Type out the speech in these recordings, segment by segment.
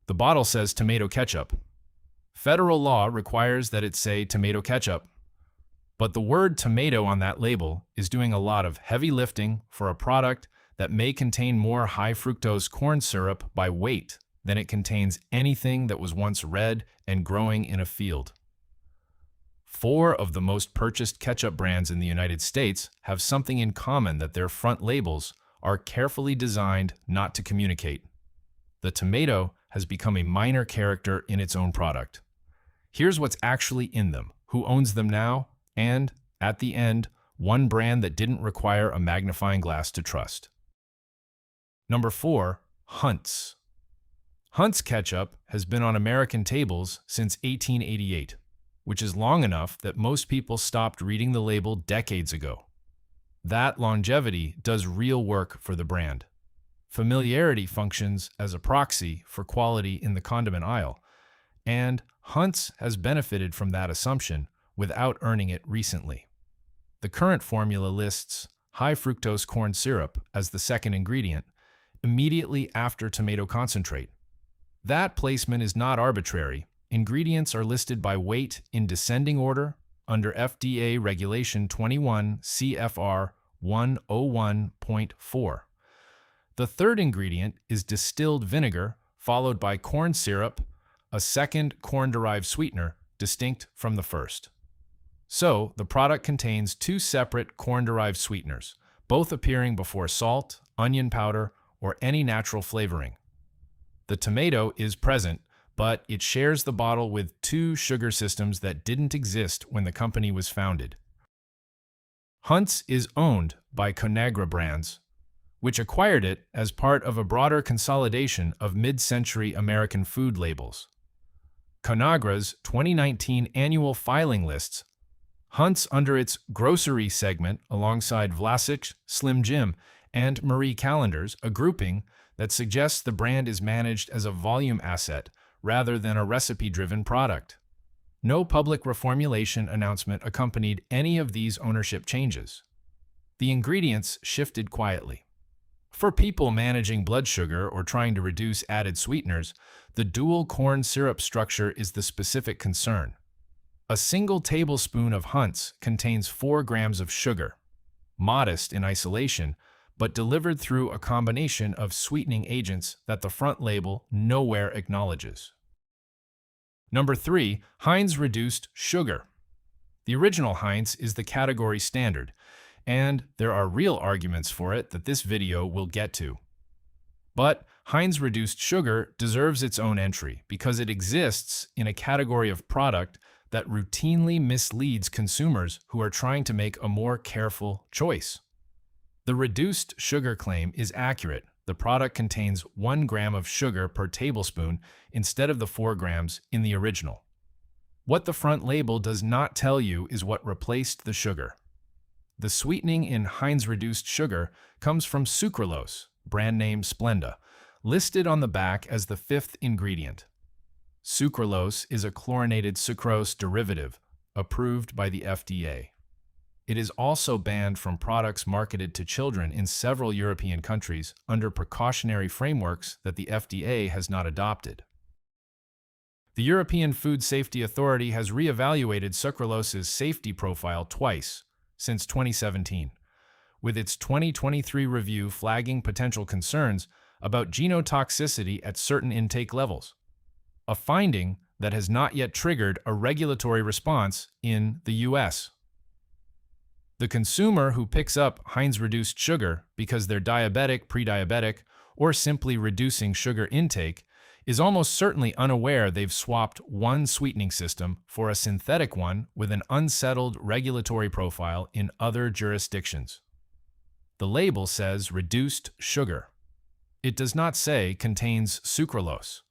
The bottle says tomato ketchup. Federal law requires that it say tomato ketchup. But the word tomato on that label is doing a lot of heavy lifting for a product that may contain more high-fructose corn syrup by weight than it contains anything that was once red and growing in a field. 4 of the most purchased ketchup brands in the United States have something in common that their front labels are carefully designed not to communicate. The tomato has become a minor character in its own product. Here's what's actually in them, who owns them now, and, at the end, one brand that didn't require a magnifying glass to trust. Number 4, Heinz. Heinz ketchup has been on American tables since 1888, which is long enough that most people stopped reading the label decades ago. That longevity does real work for the brand. Familiarity functions as a proxy for quality in the condiment aisle, and Heinz has benefited from that assumption without earning it recently. The current formula lists high-fructose corn syrup as the second ingredient, immediately after tomato concentrate. That placement is not arbitrary. Ingredients are listed by weight in descending order under FDA Regulation 21 CFR 101.4. The third ingredient is distilled vinegar, followed by corn syrup, a second corn-derived sweetener distinct from the first. So, the product contains 2 separate corn-derived sweeteners, both appearing before salt, onion powder, or any natural flavoring. The tomato is present, but it shares the bottle with 2 sugar systems that didn't exist when the company was founded. Heinz is owned by Conagra Brands, which acquired it as part of a broader consolidation of mid-century American food labels. Conagra's 2019 annual filing lists Heinz under its grocery segment alongside Vlasic, Slim Jim, and Marie Callender's, a grouping that suggests the brand is managed as a volume asset rather than a recipe-driven product. No public reformulation announcement accompanied any of these ownership changes. The ingredients shifted quietly. For people managing blood sugar or trying to reduce added sweeteners, the dual corn syrup structure is the specific concern. A single tablespoon of Heinz contains 4 grams of sugar, modest in isolation, but delivered through a combination of sweetening agents that the front label nowhere acknowledges. Number 3, Heinz Reduced Sugar. The original Heinz is the category standard, and there are real arguments for it that this video will get to. But Heinz Reduced Sugar deserves its own entry because it exists in a category of product that routinely misleads consumers who are trying to make a more careful choice. The reduced sugar claim is accurate. The product contains 1 gram of sugar per tablespoon instead of the 4 grams in the original. What the front label does not tell you is what replaced the sugar. The sweetening in Heinz Reduced Sugar comes from sucralose, brand name Splenda, listed on the back as the 5th ingredient. Sucralose is a chlorinated sucrose derivative approved by the FDA. It is also banned from products marketed to children in several European countries under precautionary frameworks that the FDA has not adopted. The European Food Safety Authority has reevaluated sucralose's safety profile twice since 2017, with its 2023 review flagging potential concerns about genotoxicity at certain intake levels, a finding that has not yet triggered a regulatory response in the US. The consumer who picks up Heinz Reduced Sugar because they're diabetic, pre-diabetic, or simply reducing sugar intake is almost certainly unaware they've swapped one sweetening system for a synthetic one with an unsettled regulatory profile in other jurisdictions. The label says reduced sugar. It does not say contains sucralose.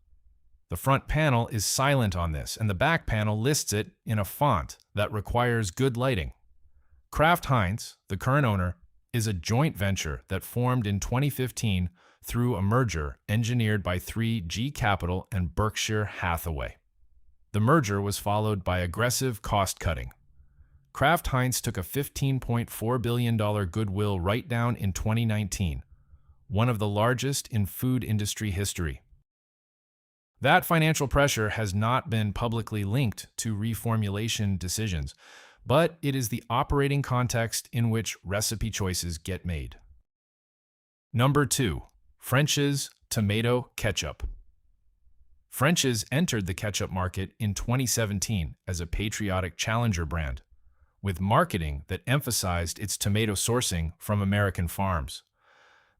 The front panel is silent on this, and the back panel lists it in a font that requires good lighting. Kraft Heinz, the current owner, is a joint venture that formed in 2015 through a merger engineered by 3G Capital and Berkshire Hathaway. The merger was followed by aggressive cost-cutting. Kraft Heinz took a $15.4 billion goodwill write-down in 2019, one of the largest in food industry history. That financial pressure has not been publicly linked to reformulation decisions, but it is the operating context in which recipe choices get made. Number 2. French's Tomato Ketchup. French's entered the ketchup market in 2017 as a patriotic challenger brand, with marketing that emphasized its tomato sourcing from American farms.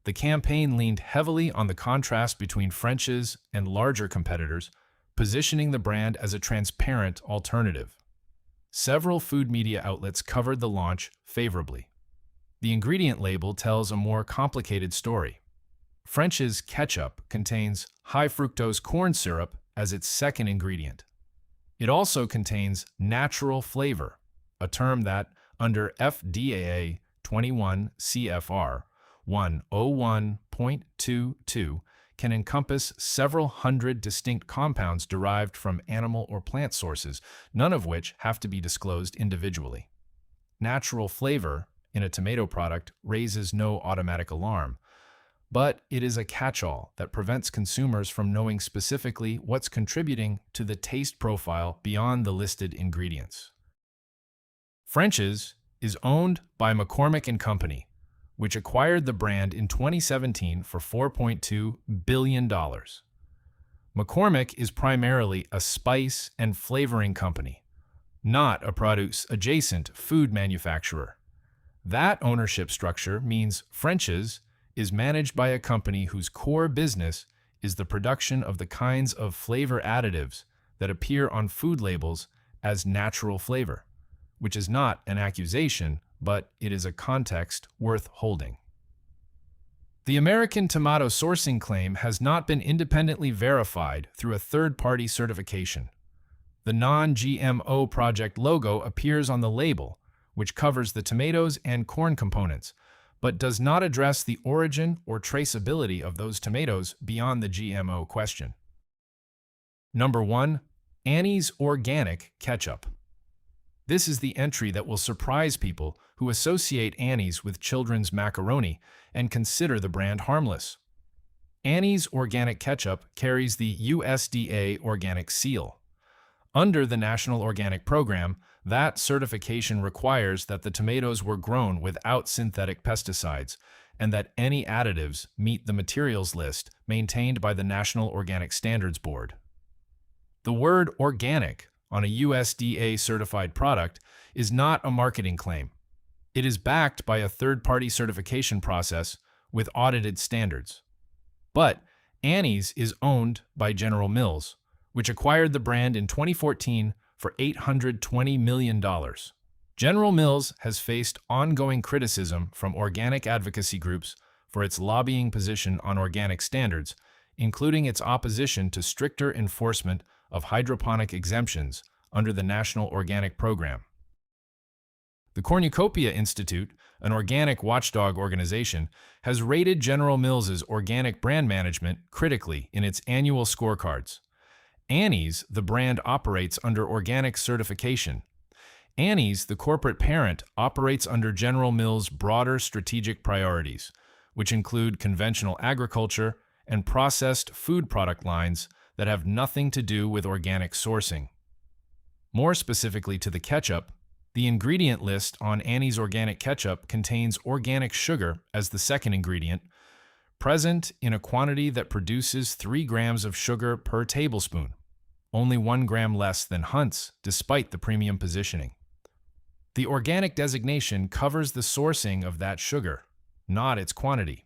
The campaign leaned heavily on the contrast between French's and larger competitors, positioning the brand as a transparent alternative. Several food media outlets covered the launch favorably. The ingredient label tells a more complicated story. French's ketchup contains high-fructose corn syrup as its second ingredient. It also contains natural flavor, a term that, under FDA 21 CFR 101.22, can encompass several hundred distinct compounds derived from animal or plant sources, none of which have to be disclosed individually. Natural flavor in a tomato product raises no automatic alarm, but it is a catch-all that prevents consumers from knowing specifically what's contributing to the taste profile beyond the listed ingredients. French's is owned by McCormick & Company, which acquired the brand in 2017 for $4.2 billion. McCormick is primarily a spice and flavoring company, not a produce-adjacent food manufacturer. That ownership structure means French's is managed by a company whose core business is the production of the kinds of flavor additives that appear on food labels as natural flavor, which is not an accusation, but it is a context worth holding. The American tomato sourcing claim has not been independently verified through a third-party certification. The non-GMO project logo appears on the label, which covers the tomatoes and corn components, but does not address the origin or traceability of those tomatoes beyond the GMO question. Number 1. Annie's Organic Ketchup. This is the entry that will surprise people who associate Annie's with children's macaroni and consider the brand harmless. Annie's Organic Ketchup carries the USDA Organic Seal. Under the National Organic Program, that certification requires that the tomatoes were grown without synthetic pesticides and that any additives meet the materials list maintained by the National Organic Standards Board. The word organic on a USDA-certified product is not a marketing claim. It is backed by a third-party certification process with audited standards. But Annie's is owned by General Mills, which acquired the brand in 2014 for $820 million. General Mills has faced ongoing criticism from organic advocacy groups for its lobbying position on organic standards, including its opposition to stricter enforcement of hydroponic exemptions under the National Organic Program. The Cornucopia Institute, an organic watchdog organization, has rated General Mills' organic brand management critically in its annual scorecards. Annie's, the brand, operates under organic certification. Annie's, the corporate parent, operates under General Mills' broader strategic priorities, which include conventional agriculture and processed food product lines that have nothing to do with organic sourcing. More specifically to the ketchup, the ingredient list on Annie's Organic Ketchup contains organic sugar as the second ingredient, present in a quantity that produces 3 grams of sugar per tablespoon, only 1 gram less than Hunt's, despite the premium positioning. The organic designation covers the sourcing of that sugar, not its quantity.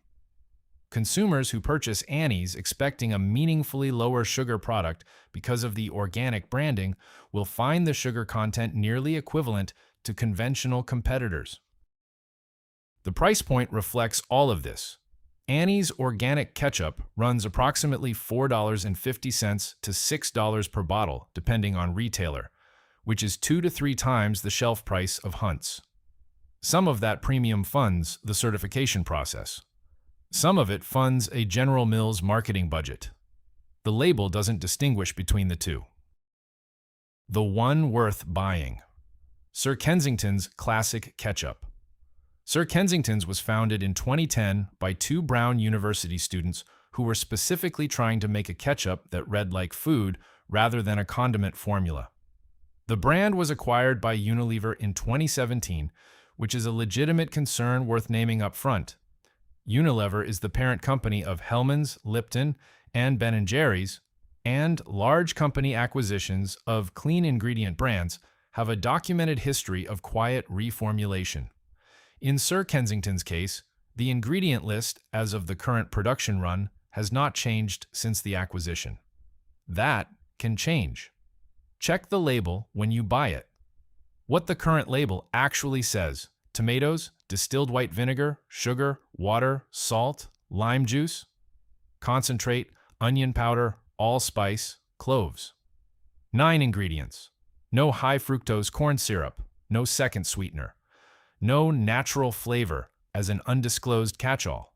Consumers who purchase Annie's expecting a meaningfully lower sugar product because of the organic branding will find the sugar content nearly equivalent to conventional competitors. The price point reflects all of this. Annie's Organic Ketchup runs approximately $4.50 to $6 per bottle, depending on retailer, which is 2 to 3 times the shelf price of Hunt's. Some of that premium funds the certification process. Some of it funds a General Mills marketing budget. The label doesn't distinguish between the two. The one worth buying. Sir Kensington's Classic Ketchup. Sir Kensington's was founded in 2010 by 2 Brown University students who were specifically trying to make a ketchup that read like food rather than a condiment formula. The brand was acquired by Unilever in 2017, which is a legitimate concern worth naming up front. Unilever is the parent company of Hellmann's, Lipton, and Ben & Jerry's, and large company acquisitions of clean ingredient brands have a documented history of quiet reformulation. In Sir Kensington's case, the ingredient list as of the current production run has not changed since the acquisition. That can change. Check the label when you buy it. What the current label actually says: tomatoes, distilled white vinegar, sugar, water, salt, lime juice, concentrate, onion powder, allspice, cloves. 9 ingredients. No high-fructose corn syrup, no second sweetener, no natural flavor as an undisclosed catch-all.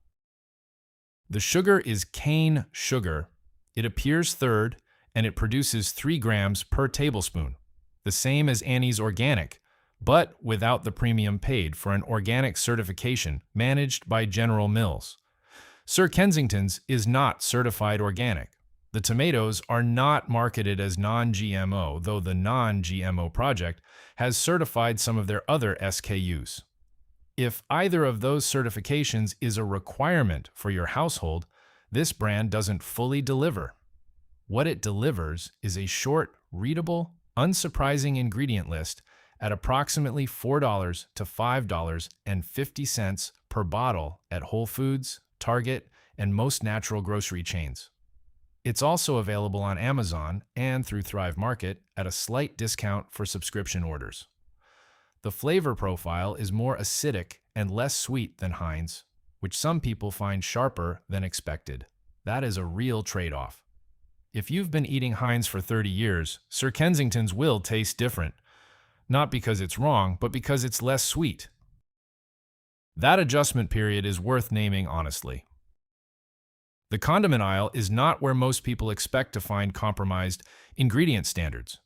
The sugar is cane sugar. It appears third, and it produces 3 grams per tablespoon, the same as Annie's Organic, but without the premium paid for an organic certification managed by General Mills. Sir Kensington's is not certified organic. The tomatoes are not marketed as non-GMO, though the Non-GMO Project has certified some of their other SKUs. If either of those certifications is a requirement for your household, this brand doesn't fully deliver. What it delivers is a short, readable, unsurprising ingredient list at approximately $4 to $5.50 per bottle at Whole Foods, Target, and most natural grocery chains. It's also available on Amazon and through Thrive Market at a slight discount for subscription orders. The flavor profile is more acidic and less sweet than Heinz, which some people find sharper than expected. That is a real trade-off. If you've been eating Heinz for 30 years, Sir Kensington's will taste different. Not because it's wrong, but because it's less sweet. That adjustment period is worth naming honestly. The condiment aisle is not where most people expect to find compromised ingredient standards.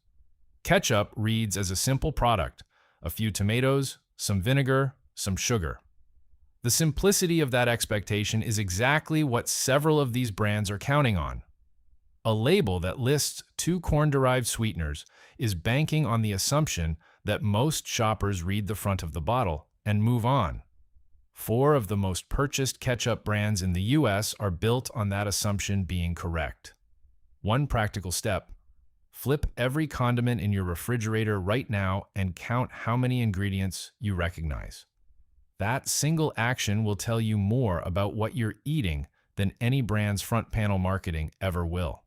Ketchup reads as a simple product: a few tomatoes, some vinegar, some sugar. The simplicity of that expectation is exactly what several of these brands are counting on. A label that lists 2 corn-derived sweeteners is banking on the assumption that most shoppers read the front of the bottle and move on. 4 of the most purchased ketchup brands in the US are built on that assumption being correct. One practical step: flip every condiment in your refrigerator right now and count how many ingredients you recognize. That single action will tell you more about what you're eating than any brand's front panel marketing ever will.